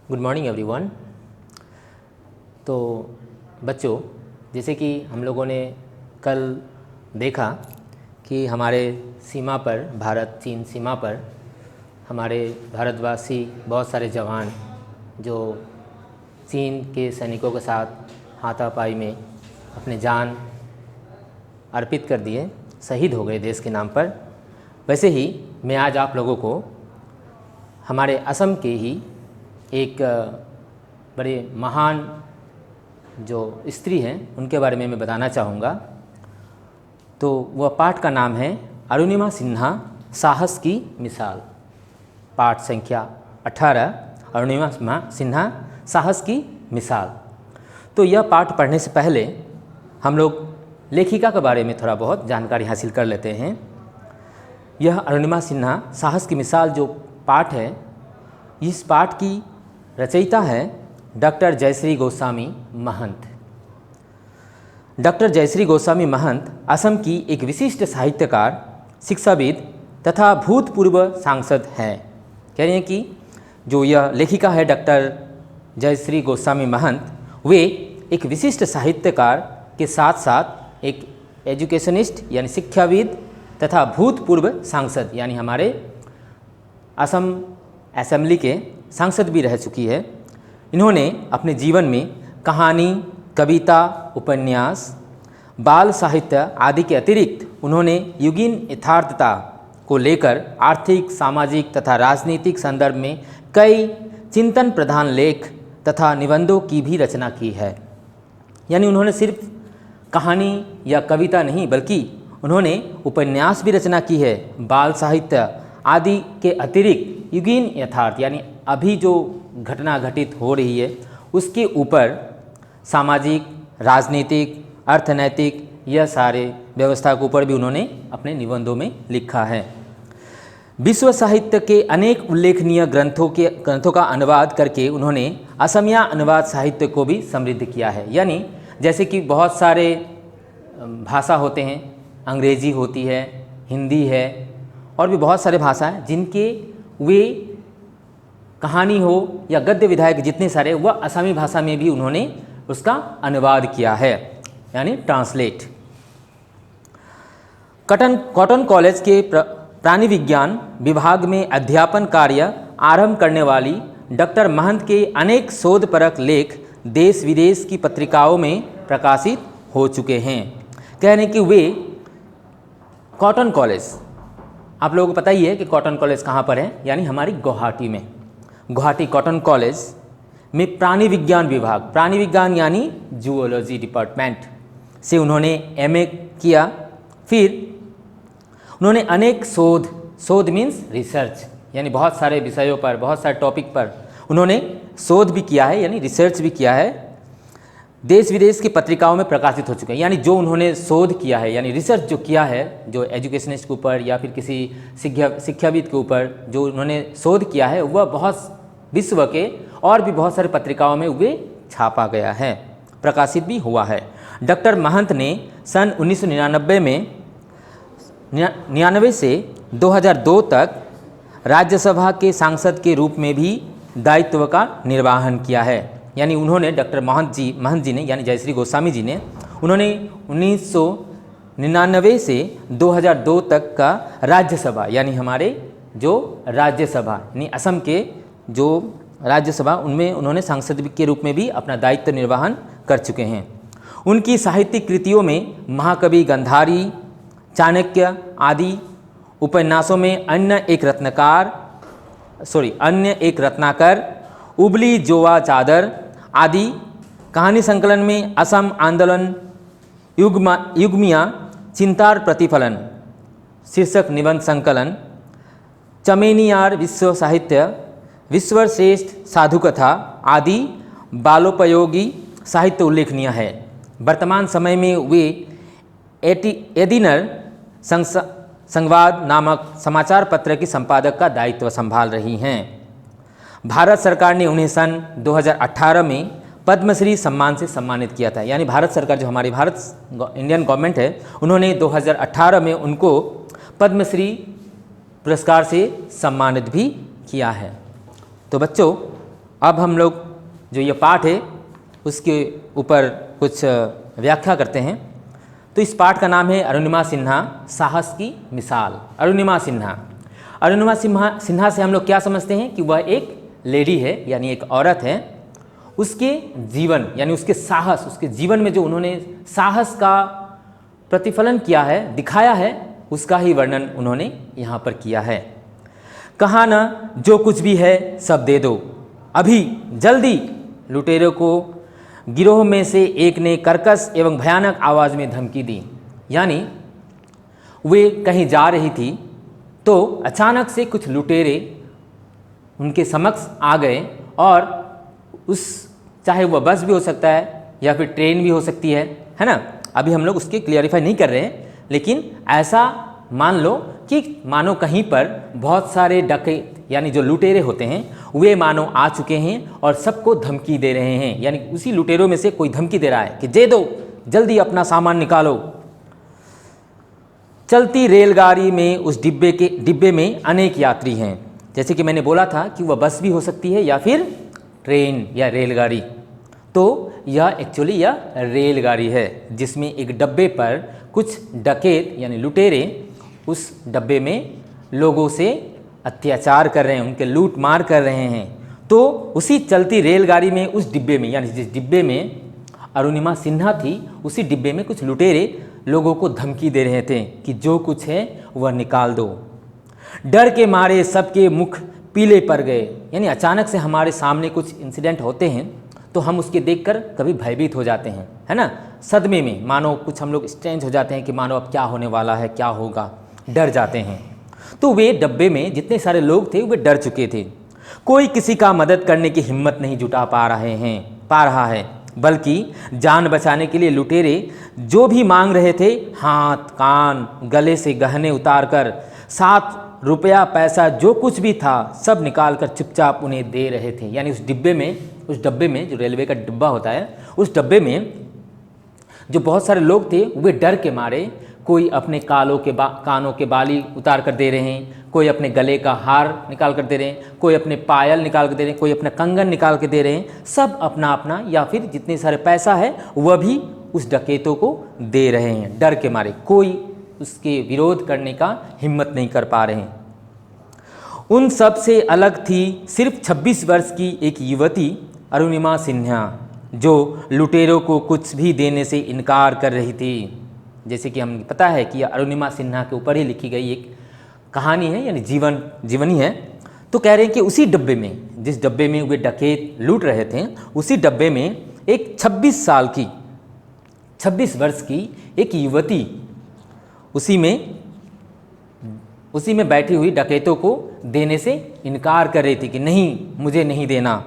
Good morning everyone. तो बच्चों, जैसे कि हम लोगों ने कल देखा कि हमारे सीमा पर, भारत चीन सीमा पर हमारे भारतवासी बहुत सारे जवान जो चीन के सैनिकों के साथ हाथापाई में अपने जान अर्पित कर दिए, शहीद हो गए देश के नाम पर। वैसे ही मैं आज आप लोगों को हमारे असम के ही एक बड़े महान जो स्त्री हैं उनके बारे में मैं बताना चाहूँगा। तो वह पाठ का नाम है अरुणिमा सिन्हा, साहस की मिसाल। पाठ संख्या 18, अरुणिमा सिन्हा, साहस की मिसाल। तो यह पाठ पढ़ने से पहले हम लोग लेखिका के बारे में थोड़ा बहुत जानकारी हासिल कर लेते हैं। यह अरुणिमा सिन्हा, साहस की मिसाल जो पाठ है, इस पाठ की रचयिता है डॉक्टर जयश्री गोस्वामी महंत। डॉक्टर जयश्री गोस्वामी महंत असम की एक विशिष्ट साहित्यकार, शिक्षाविद तथा भूतपूर्व सांसद हैं। कह रहे हैं कि जो यह लेखिका है डॉक्टर जयश्री गोस्वामी महंत, वे एक विशिष्ट साहित्यकार के साथ साथ एक एजुकेशनिस्ट यानी शिक्षाविद तथा भूतपूर्व सांसद यानी हमारे असम असेंबली के सांसद भी रह चुकी है। इन्होंने अपने जीवन में कहानी, कविता, उपन्यास, बाल साहित्य आदि के अतिरिक्त उन्होंने युगीन यथार्थता को लेकर आर्थिक, सामाजिक तथा राजनीतिक संदर्भ में कई चिंतन प्रधान लेख तथा निबंधों की भी रचना की है। यानी उन्होंने सिर्फ कहानी या कविता नहीं बल्कि उन्होंने उपन्यास भी रचना की है। बाल साहित्य आदि के अतिरिक्त युगीन यथार्थ यानी अभी जो घटना घटित हो रही है उसके ऊपर सामाजिक, राजनीतिक, अर्थनैतिक, यह सारे व्यवस्था के ऊपर भी उन्होंने अपने निबंधों में लिखा है। विश्व साहित्य के अनेक उल्लेखनीय ग्रंथों का अनुवाद करके उन्होंने असमिया अनुवाद साहित्य को भी समृद्ध किया है। यानी जैसे कि बहुत सारे भाषा होते हैं, अंग्रेजी होती है, हिंदी है और भी बहुत सारे भाषा हैं जिनके वे कहानी हो या गद्य विधायक जितने सारे, वह असमी भाषा में भी उन्होंने उसका अनुवाद किया है यानी ट्रांसलेट। कॉटन कॉलेज के प्राणी विज्ञान विभाग में अध्यापन कार्य आरंभ करने वाली डॉक्टर महंत के अनेक शोधपरक लेख देश विदेश की पत्रिकाओं में प्रकाशित हो चुके हैं। कह रहे हैं कि वे कॉटन कॉलेज, आप लोगों को पता ही है कि कॉटन कॉलेज कहाँ पर है, यानी हमारी गुवाहाटी में। गुवाहाटी कॉटन कॉलेज में प्राणी विज्ञान विभाग, प्राणी विज्ञान यानी जूलॉजी डिपार्टमेंट से उन्होंने एमए किया। फिर उन्होंने अनेक शोध मीन्स रिसर्च, यानी बहुत सारे विषयों पर, बहुत सारे टॉपिक पर उन्होंने शोध भी किया है यानी रिसर्च भी किया है। देश विदेश की पत्रिकाओं में प्रकाशित हो चुके हैं। यानी जो उन्होंने शोध किया है यानी रिसर्च जो किया है, जो एजुकेशनिस्ट के ऊपर या फिर किसी शिक्षाविद के ऊपर जो उन्होंने शोध किया है, वह बहुत विश्व के और भी बहुत सारे पत्रिकाओं में वे छापा गया है, प्रकाशित भी हुआ है। डॉक्टर महंत ने सन 1999 में 99 से 2002 तक राज्यसभा के सांसद के रूप में भी दायित्व का निर्वहन किया है। यानी उन्होंने डॉक्टर महंत जी ने यानी जयश्री गोस्वामी जी ने उन्होंने 1999 से 2002 तक का राज्यसभा यानी हमारे जो राज्यसभा यानी असम के जो राज्यसभा, उनमें उन्होंने सांसद के रूप में भी अपना दायित्व निर्वहन कर चुके हैं। उनकी साहित्यिक कृतियों में महाकवि गंधारी, चाणक्य आदि उपन्यासों में अन्य एक रत्नाकर, उबली जोवा चादर आदि, कहानी संकलन में असम आंदोलन, युग्मिया, चिंतार प्रतिफलन शीर्षक निबंध संकलन, चमेनियार विश्व साहित्य, विश्वश्रेष्ठ साधु कथा आदि बालोपयोगी साहित्य उल्लेखनीय है। वर्तमान समय में वे एडिनर संवाद नामक समाचार पत्र की संपादक का दायित्व संभाल रही हैं। भारत सरकार ने उन्हें सन 2018 में पद्मश्री सम्मान से सम्मानित किया था। यानी भारत सरकार, जो हमारी इंडियन गवर्नमेंट है, उन्होंने 2018 में उनको पद्मश्री पुरस्कार से सम्मानित भी किया है। तो बच्चों, अब हम लोग जो ये पाठ है उसके ऊपर कुछ व्याख्या करते हैं। तो इस पाठ का नाम है अरुणिमा सिन्हा साहस की मिसाल। अरुणिमा सिन्हा से हम लोग क्या समझते हैं कि वह एक लेडी है, यानी एक औरत है। उसके जीवन यानी उसके साहस, उसके जीवन में जो उन्होंने साहस का प्रतिफलन किया है, दिखाया है, उसका ही वर्णन उन्होंने यहाँ पर किया है। कहा ना जो कुछ भी है सब दे दो, अभी जल्दी, लुटेरों को गिरोह में से एक ने कर्कश एवं भयानक आवाज़ में धमकी दी। यानी वे कहीं जा रही थी तो अचानक से कुछ लुटेरे उनके समक्ष आ गए और चाहे वह बस भी हो सकता है या फिर ट्रेन भी हो सकती है ना। अभी हम लोग उसके क्लियरिफाई नहीं कर रहे हैं, लेकिन ऐसा मान लो कि मानो कहीं पर बहुत सारे डकैत यानी जो लुटेरे होते हैं वे मानो आ चुके हैं और सबको धमकी दे रहे हैं। यानी उसी लुटेरों में से कोई धमकी दे रहा है कि दे दो, जल्दी अपना सामान निकालो। चलती रेलगाड़ी में उस डिब्बे में अनेक यात्री हैं। जैसे कि मैंने बोला था कि वह बस भी हो सकती है या फिर ट्रेन या रेलगाड़ी। तो यह एक्चुअली यह रेलगाड़ी है जिसमें एक डब्बे पर कुछ डकैत यानी लुटेरे उस डब्बे में लोगों से अत्याचार कर रहे हैं, उनके लूट मार कर रहे हैं। तो उसी चलती रेलगाड़ी में उस डिब्बे में यानी जिस डिब्बे में अरुणिमा सिन्हा थी, उसी डिब्बे में कुछ लुटेरे लोगों को धमकी दे रहे थे कि जो कुछ है वह निकाल दो। डर के मारे सबके मुख पीले पड़ गए। यानी अचानक से हमारे सामने कुछ इंसिडेंट होते हैं तो हम उसके देखकर कभी भयभीत हो जाते हैं, है ना। सदमे में मानो कुछ हम लोग स्ट्रेंज हो जाते हैं कि मानो अब क्या होने वाला है, क्या होगा, डर जाते हैं। तो वे डब्बे में जितने सारे लोग थे वे डर चुके थे। कोई किसी का मदद करने की हिम्मत नहीं जुटा पा रहा है, बल्कि जान बचाने के लिए लुटेरे जो भी मांग रहे थे, हाथ, कान, गले से गहने उतारकर 7 रुपया पैसा जो कुछ भी था सब निकाल कर चुपचाप उन्हें दे रहे थे। यानी उस डब्बे में जो रेलवे का डिब्बा होता है, उस डब्बे में जो बहुत सारे लोग थे वे डर के मारे कोई अपने कानों के बाली उतार कर दे रहे हैं, कोई अपने गले का हार निकाल कर दे रहे हैं, कोई अपने पायल निकाल कर दे रहे हैं, कोई अपना कंगन निकाल के दे रहे हैं। सब अपना अपना या फिर जितने सारे पैसा है वह भी उस डकैतों को दे रहे हैं डर के मारे। कोई उसके विरोध करने का हिम्मत नहीं कर पा रहे हैं। उन सब से अलग थी सिर्फ 26 वर्ष की एक युवती अरुणिमा सिन्हा, जो लुटेरों को कुछ भी देने से इनकार कर रही थी। जैसे कि हमें पता है कि अरुणिमा सिन्हा के ऊपर ही लिखी गई एक कहानी है, यानी जीवनी है। तो कह रहे हैं कि उसी डब्बे में, जिस डब्बे में वे डकैत लूट रहे थे, उसी डब्बे में एक 26 वर्ष की एक युवती उसी में बैठी हुई डकैतों को देने से इनकार कर रही थी कि नहीं, मुझे नहीं देना,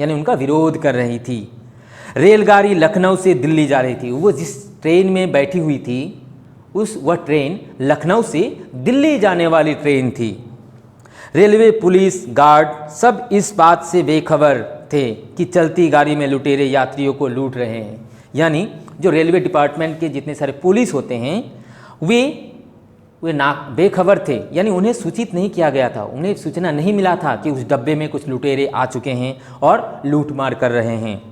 यानी उनका विरोध कर रही थी। रेलगाड़ी लखनऊ से दिल्ली जा रही थी। वो जिस ट्रेन में बैठी हुई थी वह ट्रेन लखनऊ से दिल्ली जाने वाली ट्रेन थी। रेलवे पुलिस गार्ड सब इस बात से बेखबर थे कि चलती गाड़ी में लुटेरे यात्रियों को लूट रहे हैं। यानी जो रेलवे डिपार्टमेंट के जितने सारे पुलिस होते हैं वे बेखबर थे, यानी उन्हें सूचित नहीं किया गया था, उन्हें सूचना नहीं मिला था कि उस डब्बे में कुछ लुटेरे आ चुके हैं और लूटमार कर रहे हैं।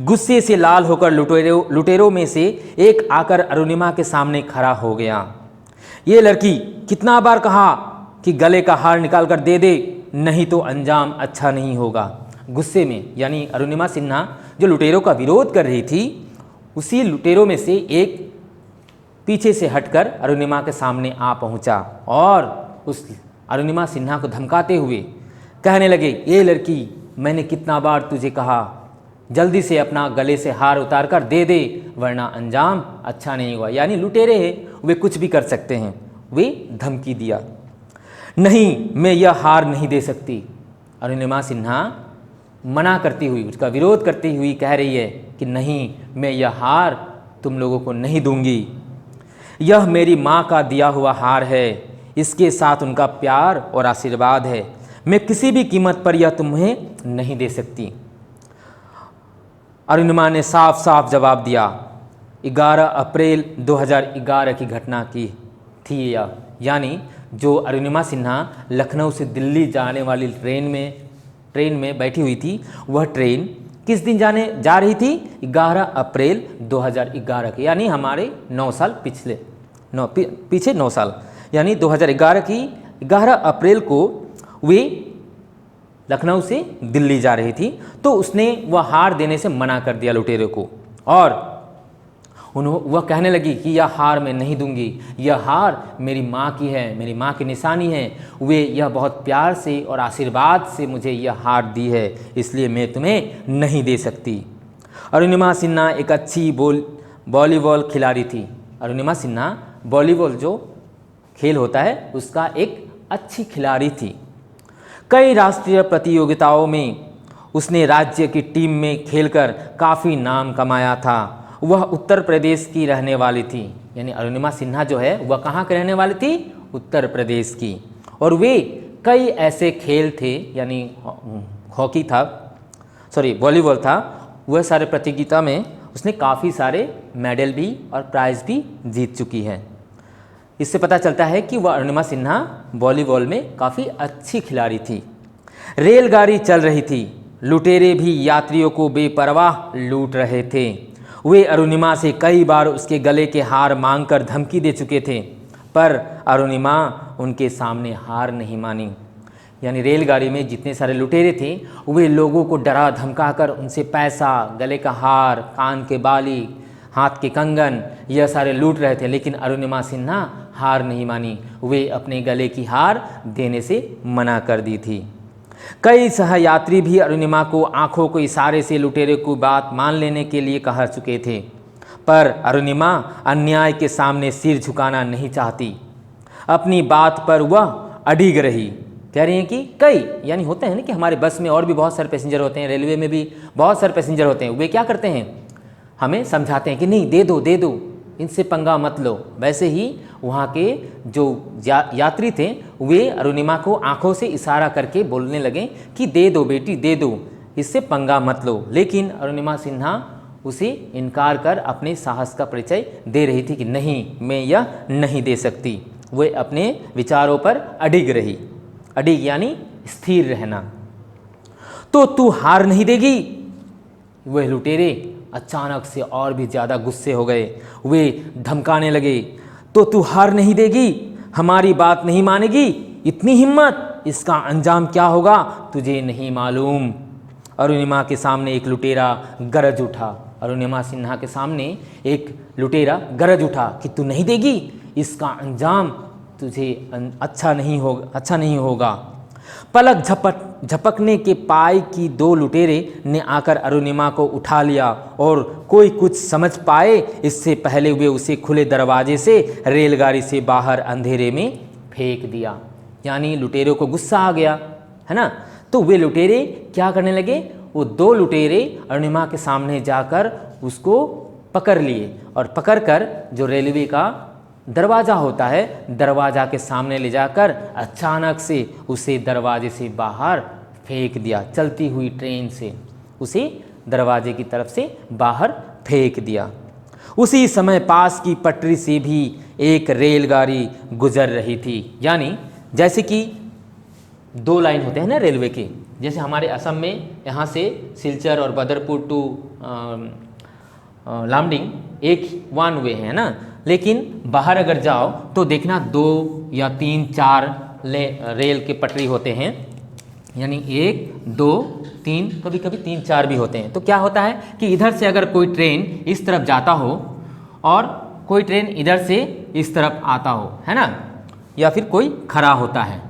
गुस्से से लाल होकर लुटेरों में से एक आकर अरुणिमा के सामने खड़ा हो गया। ये लड़की, कितना बार कहा कि गले का हार निकाल कर दे दे, नहीं तो अंजाम अच्छा नहीं होगा। गुस्से में, यानी अरुणिमा सिन्हा जो लुटेरों का विरोध कर रही थी, उसी लुटेरों में से एक पीछे से हटकर अरुणिमा के सामने आ पहुंचा और उस अरुणिमा सिन्हा को धमकाते हुए कहने लगे, ये लड़की, मैंने कितना बार तुझे कहा, जल्दी से अपना गले से हार उतार कर दे दे, वरना अंजाम अच्छा नहीं हुआ। यानी लुटेरे हैं, वे कुछ भी कर सकते हैं। वे धमकी दिया, नहीं, मैं यह हार नहीं दे सकती। अरुणिमा सिन्हा मना करती हुई, उसका विरोध करती हुई कह रही है कि नहीं, मैं यह हार तुम लोगों को नहीं दूंगी। यह मेरी माँ का दिया हुआ हार है, इसके साथ उनका प्यार और आशीर्वाद है। मैं किसी भी कीमत पर यह तुम्हें नहीं दे सकती। अरुणिमा ने साफ साफ जवाब दिया। 11 अप्रैल 2011 की घटना की थी यानी जो अरुणिमा सिन्हा लखनऊ से दिल्ली जाने वाली ट्रेन में ट्रेन में बैठी हुई थी, वह ट्रेन किस दिन जाने जा रही थी? 11 अप्रैल 2011 की, यानी हमारे 9 साल पीछे 9 साल, यानी 2011 की 11 अप्रैल को वे लखनऊ से दिल्ली जा रही थी। तो उसने वह हार देने से मना कर दिया लुटेरे को, और वह कहने लगी कि यह हार मैं नहीं दूंगी, यह हार मेरी माँ की है, मेरी माँ की निशानी है, वे यह बहुत प्यार से और आशीर्वाद से मुझे यह हार दी है, इसलिए मैं तुम्हें नहीं दे सकती। अरुणिमा सिन्हा एक अच्छी वॉलीबॉल खिलाड़ी थी। अरुणिमा सिन्हा वॉलीबॉल जो खेल होता है उसका एक अच्छी खिलाड़ी थी। कई राष्ट्रीय प्रतियोगिताओं में उसने राज्य की टीम में खेलकर काफ़ी नाम कमाया था। वह उत्तर प्रदेश की रहने वाली थी, यानी अरुणिमा सिन्हा जो है वह कहाँ के रहने वाली थी? उत्तर प्रदेश की। और वे कई ऐसे खेल थे, यानी हॉकी था, वॉलीबॉल था, वह सारे प्रतियोगिता में उसने काफ़ी सारे मेडल भी और प्राइज़ भी जीत चुकी है। इससे पता चलता है कि वह अरुणिमा सिन्हा वॉलीबॉल में काफ़ी अच्छी खिलाड़ी थी। रेलगाड़ी चल रही थी, लुटेरे भी यात्रियों को बेपरवाह लूट रहे थे। वे अरुणिमा से कई बार उसके गले के हार मांगकर धमकी दे चुके थे, पर अरुणिमा उनके सामने हार नहीं मानी। यानी रेलगाड़ी में जितने सारे लुटेरे थे वे लोगों को डरा धमका कर उनसे पैसा, गले का हार, कान के बाली, हाथ के कंगन, यह सारे लूट रहे थे, लेकिन अरुणिमा सिन्हा हार नहीं मानी। वे अपने गले की हार देने से मना कर दी थी। कई सहयात्री भी अरुणिमा को आंखों के इशारे से लुटेरे को बात मान लेने के लिए कह चुके थे, पर अरुणिमा अन्याय के सामने सिर झुकाना नहीं चाहती। अपनी बात पर वह अडिग रही। कह रही हैं कि कई, यानी होते हैं ना कि हमारे बस में और भी बहुत सारे पैसेंजर होते हैं, रेलवे में भी बहुत सारे पैसेंजर होते हैं, वे क्या करते हैं, हमें समझाते हैं कि नहीं दे दो, इनसे पंगा मत लो। वैसे ही वहाँ के जो यात्री थे वे अरुणिमा को आंखों से इशारा करके बोलने लगे कि दे दो बेटी, दे दो, इससे पंगा मत लो। लेकिन अरुणिमा सिन्हा उसे इनकार कर अपने साहस का परिचय दे रही थी कि नहीं, मैं यह नहीं दे सकती। वे अपने विचारों पर अडिग रही। अडिग यानी स्थिर रहना। तो तू हार नहीं देगी? वह लुटेरे अचानक से और भी ज़्यादा गुस्से हो गए। वे धमकाने लगे, तो तू हार नहीं देगी, हमारी बात नहीं मानेगी, इतनी हिम्मत, इसका अंजाम क्या होगा तुझे नहीं मालूम। अरुणिमा के सामने एक लुटेरा गरज उठा। अरुणिमा सिन्हा के सामने एक लुटेरा गरज उठा कि तू नहीं देगी, इसका अंजाम तुझे अच्छा नहीं होगा। पलक झपकने के पाई की 2 लुटेरे ने आकर अरुणिमा को उठा लिया और कोई कुछ समझ पाए इससे पहले वे उसे खुले दरवाजे से रेलगाड़ी से बाहर अंधेरे में फेंक दिया। यानी लुटेरों को गुस्सा आ गया, है ना। तो वे लुटेरे क्या करने लगे, वो 2 लुटेरे अरुणिमा के सामने जाकर उसको पकड़ लिए और पकड़कर जो रेलवे का दरवाज़ा होता है, दरवाज़ा के सामने ले जाकर अचानक से उसे दरवाजे से बाहर फेंक दिया। चलती हुई ट्रेन से उसे दरवाजे की तरफ से बाहर फेंक दिया। उसी समय पास की पटरी से भी एक रेलगाड़ी गुजर रही थी। यानी जैसे कि 2 लाइन होते हैं ना रेलवे के, जैसे हमारे असम में यहाँ से सिलचर और बदरपुर टू लामडिंग एक 1 वे है ना, लेकिन बाहर अगर जाओ तो देखना 2 या 3, 4 रेल के पटरी होते हैं, यानी 1, 2, 3, कभी कभी 3, 4 भी होते हैं। तो क्या होता है कि इधर से अगर कोई ट्रेन इस तरफ जाता हो और कोई ट्रेन इधर से इस तरफ आता हो, है ना, या फिर कोई खड़ा होता है।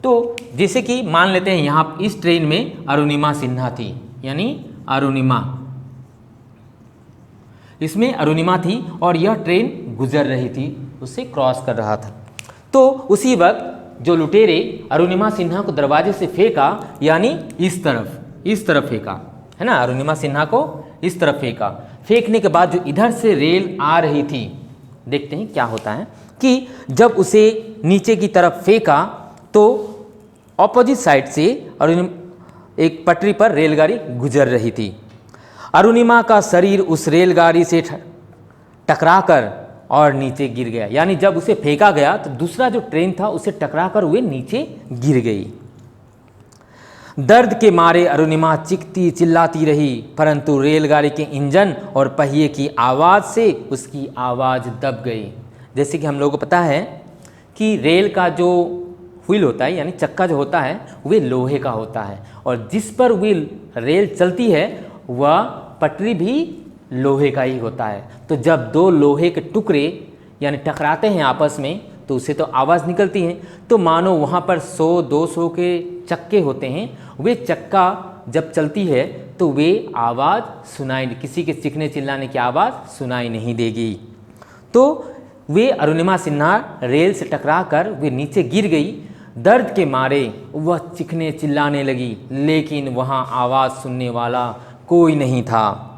तो जैसे कि मान लेते हैं यहाँ इस ट्रेन में अरुणिमा सिन्हा थी, यानी अरुणिमा, इसमें अरुणिमा थी और यह ट्रेन गुजर रही थी, उससे क्रॉस कर रहा था। तो उसी वक्त जो लुटेरे अरुणिमा सिन्हा को दरवाजे से फेंका, यानी इस तरफ फेंका, है ना, अरुणिमा सिन्हा को इस तरफ फेंका। फेंकने के बाद जो इधर से रेल आ रही थी, देखते हैं क्या होता है कि जब उसे नीचे की तरफ फेंका तो ऑपोजिट साइड से एक पटरी पर रेलगाड़ी गुजर रही थी। अरुणिमा का शरीर उस रेलगाड़ी से टकराकर और नीचे गिर गया। यानी जब उसे फेंका गया तो दूसरा जो ट्रेन था उसे टकराकर वे नीचे गिर गई। दर्द के मारे अरुणिमा चीखती चिल्लाती रही, परंतु रेलगाड़ी के इंजन और पहिए की आवाज़ से उसकी आवाज़ दब गई। जैसे कि हम लोगों को पता है कि रेल का जो व्हील होता है, यानी चक्का जो होता है, वे लोहे का होता है, और जिस पर व्हील रेल चलती है वह पटरी भी लोहे का ही होता है। तो जब दो लोहे के टुकड़े यानी टकराते हैं आपस में, तो उससे तो आवाज़ निकलती है। तो मानो वहाँ पर 100-200 के चक्के होते हैं, वे चक्का जब चलती है तो वे आवाज़ सुनाई, किसी के चीखने चिल्लाने की आवाज़ सुनाई नहीं देगी। तो वे अरुणिमा सिन्हा रेल से टकरा कर वे नीचे गिर गई। दर्द के मारे वह चीखने चिल्लाने लगी, लेकिन वहाँ आवाज़ सुनने वाला कोई नहीं था।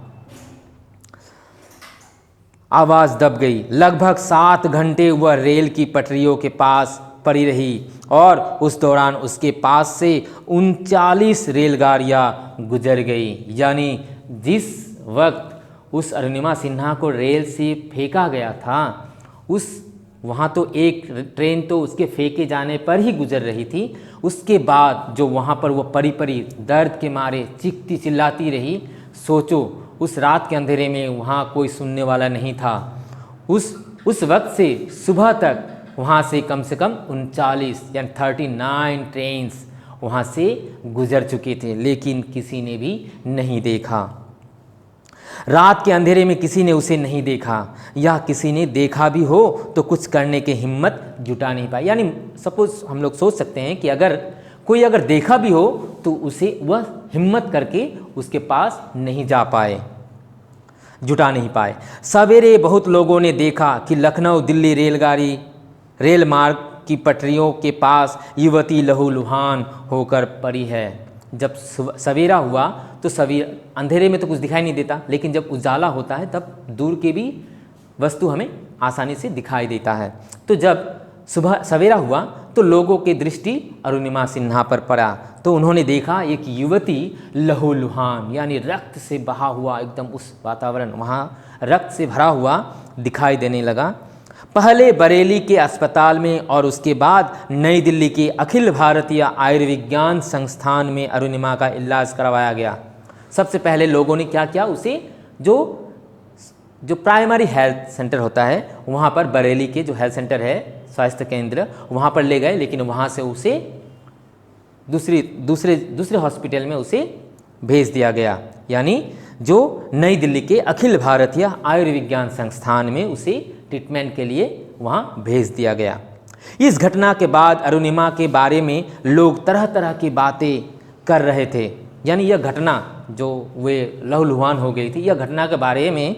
आवाज़ दब गई। लगभग 7 घंटे वह रेल की पटरियों के पास पड़ी रही और उस दौरान उसके पास से 39 रेलगाड़ियाँ गुजर गई। यानी जिस वक्त उस अरुणिमा सिन्हा को रेल से फेंका गया था, उस वहाँ तो एक ट्रेन तो उसके फेंके जाने पर ही गुजर रही थी, उसके बाद जो वहाँ पर वो परी दर्द के मारे चीखती चिल्लाती रही। सोचो, उस रात के अंधेरे में वहाँ कोई सुनने वाला नहीं था। उस वक्त से सुबह तक वहाँ से कम 39 यानी 39 ट्रेन्स वहाँ से गुजर चुके थे, लेकिन किसी ने भी नहीं देखा। रात के अंधेरे में किसी ने उसे नहीं देखा, या किसी ने देखा भी हो तो कुछ करने की हिम्मत जुटा नहीं पाई। यानी सपोज हम लोग सोच सकते हैं कि अगर कोई देखा भी हो तो उसे वह हिम्मत करके उसके पास नहीं जा पाए, जुटा नहीं पाए। सवेरे बहुत लोगों ने देखा कि लखनऊ दिल्ली रेल मार्ग की पटरियों के पास युवती लहूलुहान होकर पड़ी है। जब सवेरा हुआ तो अंधेरे में तो कुछ दिखाई नहीं देता, लेकिन जब उजाला होता है तब दूर के भी वस्तु हमें आसानी से दिखाई देता है। तो जब सुबह सवेरा हुआ तो लोगों की दृष्टि अरुणिमा सिन्हा पर पड़ा, तो उन्होंने देखा एक युवती लहूलुहान यानी रक्त से बहा हुआ, एकदम उस वातावरण वहाँ रक्त से भरा हुआ दिखाई देने लगा। पहले बरेली के अस्पताल में और उसके बाद नई दिल्ली के अखिल भारतीय आयुर्विज्ञान संस्थान में अरुणिमा का इलाज करवाया गया। सबसे पहले लोगों ने क्या किया, उसे जो प्राइमरी हेल्थ सेंटर होता है वहाँ पर, बरेली के जो हेल्थ सेंटर है, स्वास्थ्य केंद्र, वहाँ पर ले गए, लेकिन वहाँ से उसे दूसरे हॉस्पिटल में उसे भेज दिया गया। यानी जो नई दिल्ली के अखिल भारतीय आयुर्विज्ञान संस्थान में उसे ट्रीटमेंट के लिए वहाँ भेज दिया गया। इस घटना के बाद अरुणिमा के बारे में लोग तरह तरह की बातें कर रहे थे। यानी यह घटना जो वे लहूलुहान हो गई थी, यह घटना के बारे में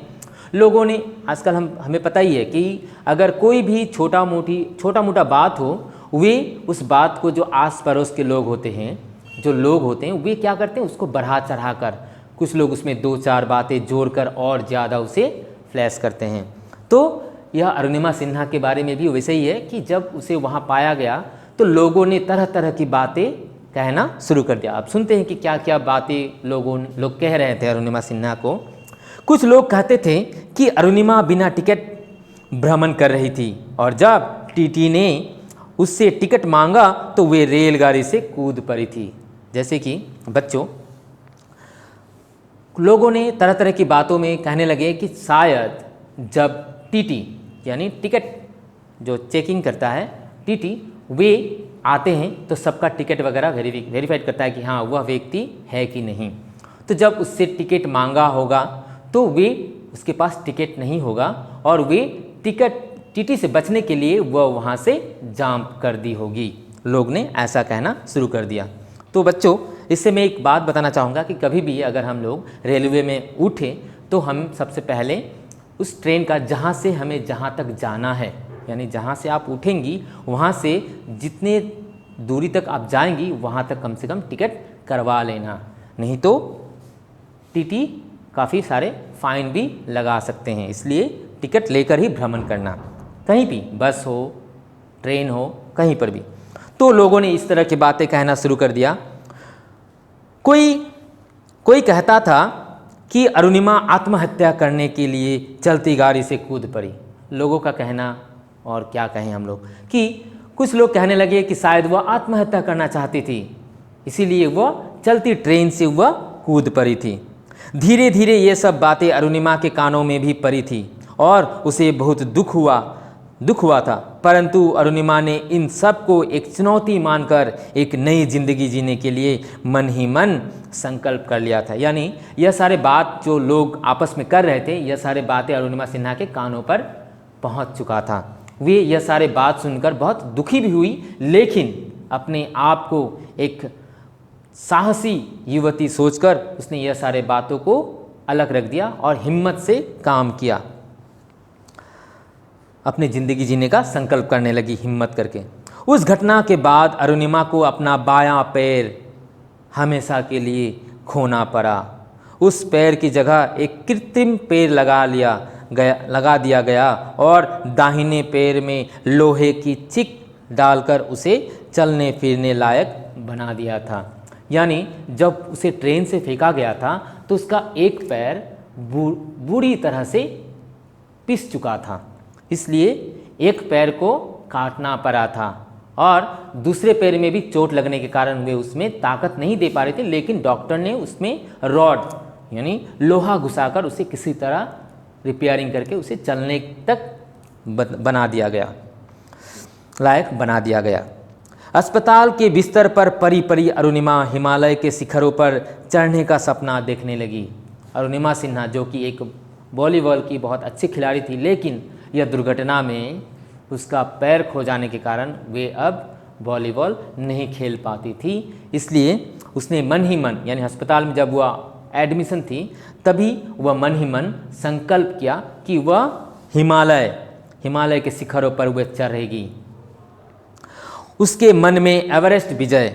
लोगों ने, आजकल हमें पता ही है कि अगर कोई भी छोटा मोटा बात हो, वे उस बात को जो आस पड़ोस के लोग होते हैं, वे क्या करते हैं, उसको बढ़ा चढ़ा कर, कुछ लोग उसमें 2-4 बातें जोड़कर और ज़्यादा उसे फ्लैश करते हैं। तो यह अरुणिमा सिन्हा के बारे में भी वैसे ही है कि जब उसे वहाँ पाया गया तो लोगों ने तरह तरह की बातें कहना शुरू कर दिया। अब सुनते हैं कि क्या क्या बातें लोग कह रहे थे अरुणिमा सिन्हा को। कुछ लोग कहते थे कि अरुणिमा बिना टिकट भ्रमण कर रही थी, और जब टीटी ने उससे टिकट मांगा तो वे रेलगाड़ी से कूद पड़ी थी। जैसे कि बच्चों, लोगों ने तरह तरह की बातों में कहने लगे कि शायद जब टीटी यानी टिकट जो चेकिंग करता है, टीटी, वे आते हैं तो सबका टिकट वगैरह वेरीफाइड करता है कि हाँ वह व्यक्ति है कि नहीं। तो जब उससे टिकट मांगा होगा तो उसके पास टिकट नहीं होगा, और वे टीटी से बचने के लिए वह वहाँ से जंप कर दी होगी। लोग ने ऐसा कहना शुरू कर दिया। तो बच्चों, इससे मैं एक बात बताना चाहूँगा कि कभी भी अगर हम लोग रेलवे में उठें तो हम सबसे पहले उस ट्रेन का जहाँ तक जाना है, यानी जहाँ से आप उठेंगी वहाँ से जितने दूरी तक आप जाएंगी वहाँ तक कम से कम टिकट करवा लेना, नहीं तो टीटी काफ़ी सारे फाइन भी लगा सकते हैं। इसलिए टिकट लेकर ही भ्रमण करना, कहीं भी बस हो, ट्रेन हो, कहीं पर भी। तो लोगों ने इस तरह की बातें कहना शुरू कर दिया। कोई कहता था कि अरुणिमा आत्महत्या करने के लिए चलती गाड़ी से कूद पड़ी। लोगों का कहना, और क्या कहें हम लोग, कि कुछ लोग कहने लगे कि शायद वह आत्महत्या करना चाहती थी, इसीलिए वह चलती ट्रेन से वह कूद पड़ी थी। धीरे धीरे ये सब बातें अरुणिमा के कानों में भी पड़ी थी और उसे बहुत दुख हुआ था, परंतु अरुणिमा ने इन सब को एक चुनौती मानकर एक नई जिंदगी जीने के लिए मन ही मन संकल्प कर लिया था। यानी यह सारे बात जो लोग आपस में कर रहे थे, यह सारे बातें अरुणिमा सिन्हा के कानों पर पहुंच चुका था। वे यह सारे बात सुनकर बहुत दुखी भी हुई, लेकिन अपने आप को एक साहसी युवती सोचकर उसने यह सारे बातों को अलग रख दिया और हिम्मत से काम किया, अपनी ज़िंदगी जीने का संकल्प करने लगी हिम्मत करके। उस घटना के बाद अरुणिमा को अपना बायां पैर हमेशा के लिए खोना पड़ा। उस पैर की जगह एक कृत्रिम पैर लगा दिया गया और दाहिने पैर में लोहे की चिक डालकर उसे चलने फिरने लायक बना दिया था। यानी जब उसे ट्रेन से फेंका गया था तो उसका एक पैर बुरी तरह से पिस चुका था, इसलिए एक पैर को काटना पड़ा था और दूसरे पैर में भी चोट लगने के कारण वे उसमें ताकत नहीं दे पा रहे थे, लेकिन डॉक्टर ने उसमें रॉड यानी लोहा घुसाकर उसे किसी तरह रिपेयरिंग करके उसे चलने तक बना दिया गया। अस्पताल के बिस्तर पर परी अरुणिमा हिमालय के शिखरों पर चढ़ने का सपना देखने लगी। अरुणिमा सिन्हा जो कि एक वॉलीबॉल की बहुत अच्छी खिलाड़ी थी, लेकिन यह दुर्घटना में उसका पैर खो जाने के कारण वे अब वॉलीबॉल नहीं खेल पाती थी। इसलिए उसने मन ही मन, यानी अस्पताल में जब वह एडमिशन थी तभी वह मन ही मन संकल्प किया कि वह हिमालय के शिखरों पर वह चढ़ेगी। उसके मन में एवरेस्ट विजय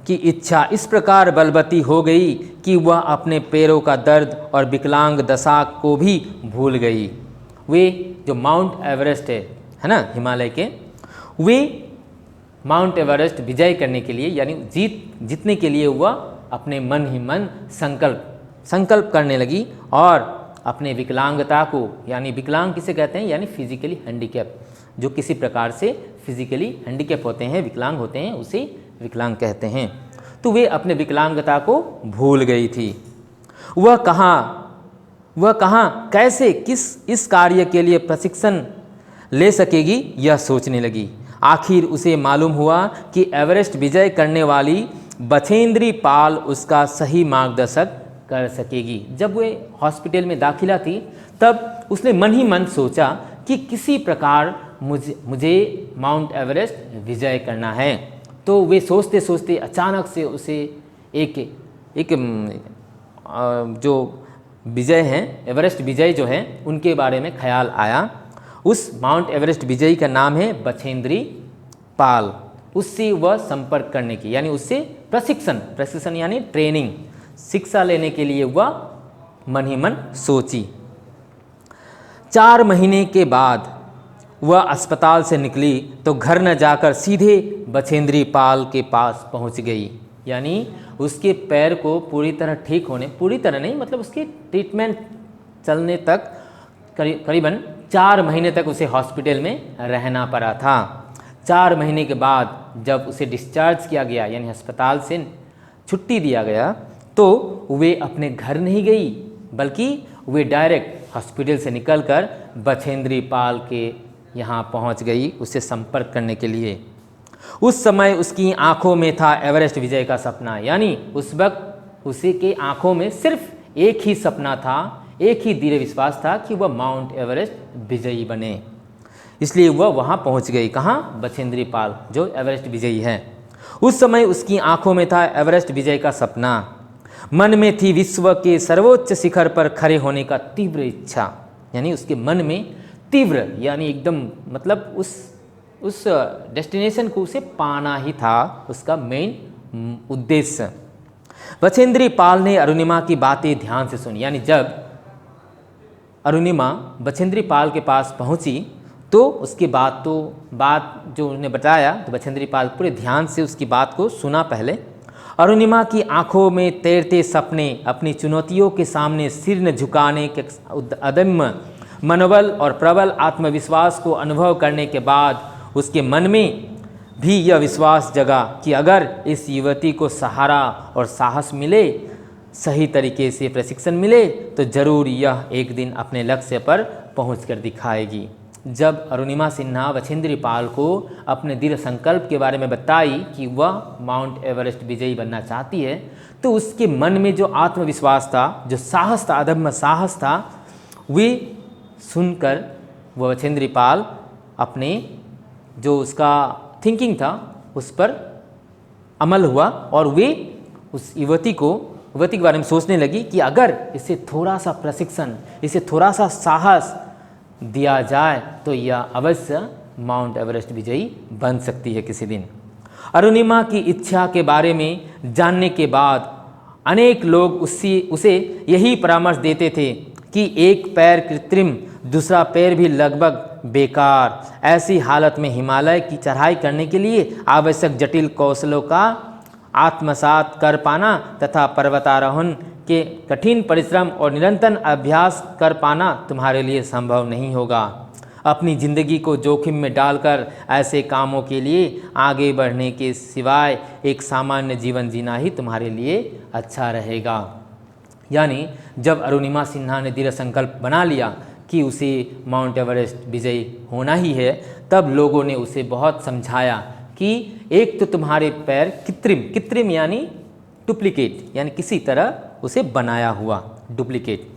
की इच्छा इस प्रकार बलवती हो गई कि वह अपने पैरों का दर्द और विकलांग दशा को भी भूल गई। वे जो माउंट एवरेस्ट है ना हिमालय के, वे माउंट एवरेस्ट विजय करने के लिए यानी जीतने के लिए वह अपने मन ही मन संकल्प करने लगी और अपने विकलांगता को, यानी विकलांग किसे कहते हैं, यानी फिजिकली हैंडीकैप, जो किसी प्रकार से फिजिकली हैंडीकैप होते हैं, विकलांग होते हैं, उसे विकलांग कहते हैं। तो वे अपने विकलांगता को भूल गई थी। वह कहाँ कैसे इस कार्य के लिए प्रशिक्षण ले सकेगी यह सोचने लगी। आखिर उसे मालूम हुआ कि एवरेस्ट विजय करने वाली बछेंद्री पाल उसका सही मार्गदर्शक कर सकेगी। जब वे हॉस्पिटल में दाखिला थी तब उसने मन ही मन सोचा कि किसी प्रकार मुझे माउंट एवरेस्ट विजय करना है। तो वे सोचते सोचते अचानक से उसे एक जो विजय हैं, एवरेस्ट विजय जो है उनके बारे में ख्याल आया। उस माउंट एवरेस्ट विजयी का नाम है बछेंद्री पाल। उससे वह संपर्क करने की, यानी उससे प्रशिक्षण यानी ट्रेनिंग, शिक्षा लेने के लिए वह मन ही मन सोची। 4 महीने के बाद वह अस्पताल से निकली तो घर न जाकर सीधे बछेंद्री पाल के पास पहुंच गई। यानी उसके पैर को पूरी तरह ठीक होने, पूरी तरह नहीं मतलब उसके ट्रीटमेंट चलने तक करीबन 4 महीने तक उसे हॉस्पिटल में रहना पड़ा था। 4 महीने के बाद जब उसे डिस्चार्ज किया गया, यानी अस्पताल से छुट्टी दिया गया, तो वे अपने घर नहीं गई, बल्कि वे डायरेक्ट हॉस्पिटल से निकलकर बछेंद्री पाल के यहाँ पहुँच गई उससे संपर्क करने के लिए। उस समय उसकी आंखों में था एवरेस्ट विजय का सपना। यानी उस वक्त उसी के आंखों में सिर्फ एक ही सपना था, एक ही दृढ़ विश्वास था कि वह माउंट एवरेस्ट विजयी बने। इसलिए वह वहाँ पहुँच गई। कहाँ? बछेंद्री पाल जो एवरेस्ट विजयी है। उस समय उसकी आंखों में था एवरेस्ट विजय का सपना। मन में थी विश्व के सर्वोच्च शिखर पर खड़े होने का तीव्र इच्छा। यानी उसके मन में तीव्र, यानी एकदम मतलब उस डेस्टिनेशन को उसे पाना ही था उसका मेन उद्देश्य। बछेंद्री पाल ने अरुणिमा की बातें ध्यान से सुनी। यानी जब अरुणिमा बछेंद्री पाल के पास पहुंची तो उसकी बात जो उन्होंने बताया तो बछेंद्री पाल पूरे ध्यान से उसकी बात को सुना पहले। अरुणिमा की आंखों में तैरते सपने, अपनी चुनौतियों के सामने सिर न झुकाने के अदम्य मनोबल और प्रबल आत्मविश्वास को अनुभव करने के बाद उसके मन में भी यह विश्वास जगा कि अगर इस युवती को सहारा और साहस मिले, सही तरीके से प्रशिक्षण मिले, तो ज़रूर यह एक दिन अपने लक्ष्य पर पहुँच कर दिखाएगी। जब अरुणिमा सिन्हा बछेंद्री पाल को अपने दृढ़ संकल्प के बारे में बताई कि वह माउंट एवरेस्ट विजयी बनना चाहती है, तो उसके मन में जो आत्मविश्वास था, जो साहस था, अदम्य साहस था, वे सुनकर वह बछेंद्री पाल अपने जो उसका थिंकिंग था उस पर अमल हुआ और वे उस युवती के बारे में सोचने लगी कि अगर इसे थोड़ा सा प्रशिक्षण, इसे थोड़ा सा साहस दिया जाए तो यह अवश्य माउंट एवरेस्ट विजयी बन सकती है किसी दिन। अरुणिमा की इच्छा के बारे में जानने के बाद अनेक लोग उसे यही परामर्श देते थे कि एक पैर कृत्रिम, दूसरा पैर भी लगभग बेकार। ऐसी हालत में हिमालय की चढ़ाई करने के लिए आवश्यक जटिल कौशलों का आत्मसात कर पाना तथा पर्वतारोहण के कठिन परिश्रम और निरंतर अभ्यास कर पाना तुम्हारे लिए संभव नहीं होगा। अपनी ज़िंदगी को जोखिम में डालकर ऐसे कामों के लिए आगे बढ़ने के सिवाय एक सामान्य जीवन जीना ही तुम्हारे लिए अच्छा रहेगा। यानी जब अरुणिमा सिन्हा ने दृढ़ संकल्प बना लिया कि उसे माउंट एवरेस्ट विजयी होना ही है, तब लोगों ने उसे बहुत समझाया कि एक तो तुम्हारे पैर कृत्रिम यानी डुप्लीकेट, यानी किसी तरह उसे बनाया हुआ डुप्लीकेट,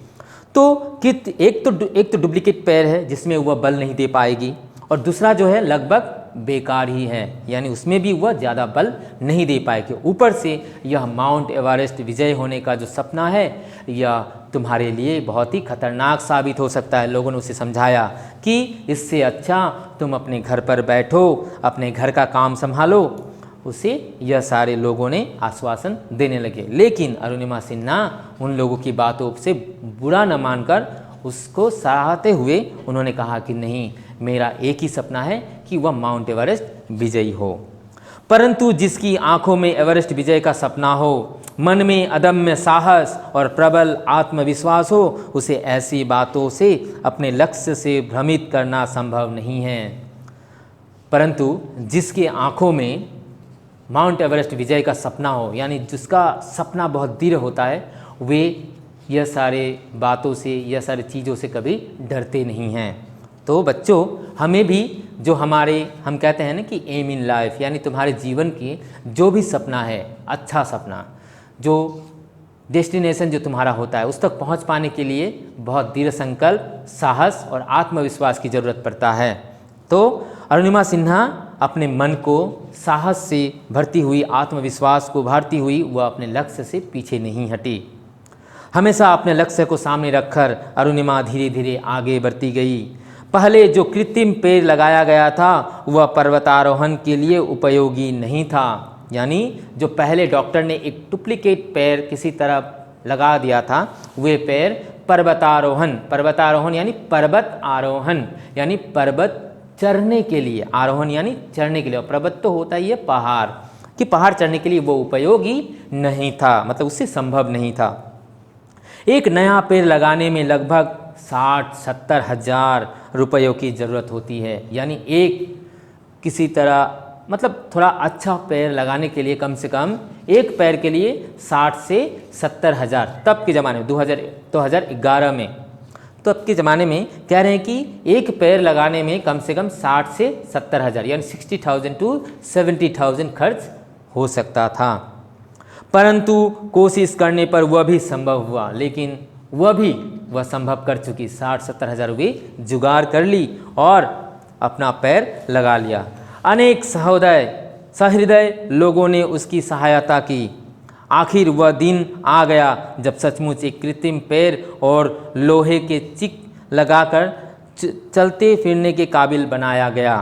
तो एक तो डुप्लीकेट पैर है जिसमें वह बल नहीं दे पाएगी, और दूसरा जो है लगभग बेकार ही है, यानी उसमें भी वह ज़्यादा बल नहीं दे पाएगी। ऊपर से यह माउंट एवरेस्ट विजय होने का जो सपना है, यह तुम्हारे लिए बहुत ही खतरनाक साबित हो सकता है। लोगों ने उसे समझाया कि इससे अच्छा तुम अपने घर पर बैठो, अपने घर का काम संभालो। उसे यह सारे लोगों ने आश्वासन देने लगे, लेकिन अरुणिमा सिन्हा उन लोगों की बातों से बुरा न मानकर उसको सराहते हुए उन्होंने कहा कि नहीं, मेरा एक ही सपना है कि वह माउंट एवरेस्ट विजयी हो। परंतु जिसकी आंखों में एवरेस्ट विजय का सपना हो, मन में अदम्य साहस और प्रबल आत्मविश्वास हो, उसे ऐसी बातों से अपने लक्ष्य से भ्रमित करना संभव नहीं है। परंतु जिसके आंखों में माउंट एवरेस्ट विजय का सपना हो, यानी जिसका सपना बहुत दृढ़ होता है, वे यह सारे बातों से, यह सारी चीज़ों से कभी डरते नहीं हैं। तो बच्चों, हमें भी जो हम कहते हैं ना कि एम इन लाइफ, यानी तुम्हारे जीवन की जो भी सपना है, अच्छा सपना, जो डेस्टिनेशन जो तुम्हारा होता है, उस तक पहुंच पाने के लिए बहुत दृढ़ संकल्प, साहस और आत्मविश्वास की ज़रूरत पड़ता है। तो अरुणिमा सिन्हा अपने मन को साहस से भरती हुई, आत्मविश्वास को भरती हुई, वह अपने लक्ष्य से पीछे नहीं हटी। हमेशा अपने लक्ष्य को सामने रखकर अरुणिमा धीरे धीरे आगे बढ़ती गई। पहले जो कृत्रिम पेड़ लगाया गया था वह पर्वतारोहण के लिए उपयोगी नहीं था, यानी जो पहले डॉक्टर ने एक डुप्लीकेट पैर किसी तरह लगा दिया था, वे पैर पर्वतारोहण यानी पर्वत आरोहण, यानी पर्वत चढ़ने के लिए, आरोहण यानी चढ़ने के लिए, और पर्वत तो होता ही है पहाड़, कि पहाड़ चढ़ने के लिए वो उपयोगी नहीं था, मतलब उससे संभव नहीं था। एक नया पेड़ लगाने में लगभग 60-70 हज़ार रुपयों की ज़रूरत होती है, यानी एक किसी तरह मतलब थोड़ा अच्छा पेड़ लगाने के लिए कम से कम एक पेड़ के लिए 60 से 70 हज़ार, तब के ज़माने में 2011 में, तब के ज़माने में कह रहे हैं कि एक पेड़ लगाने में कम से कम 60 से 70 हज़ार यानी 60,000 to 70,000 खर्च हो सकता था। परंतु कोशिश करने पर वह भी संभव हुआ, लेकिन वह संभव कर चुकी। 60-70 हज़ार रुपये जुगाड़ कर ली और अपना पैर लगा लिया। अनेक सहृदय लोगों ने उसकी सहायता की। आखिर वह दिन आ गया जब सचमुच एक कृत्रिम पैर और लोहे के चिक लगाकर चलते फिरने के काबिल बनाया गया।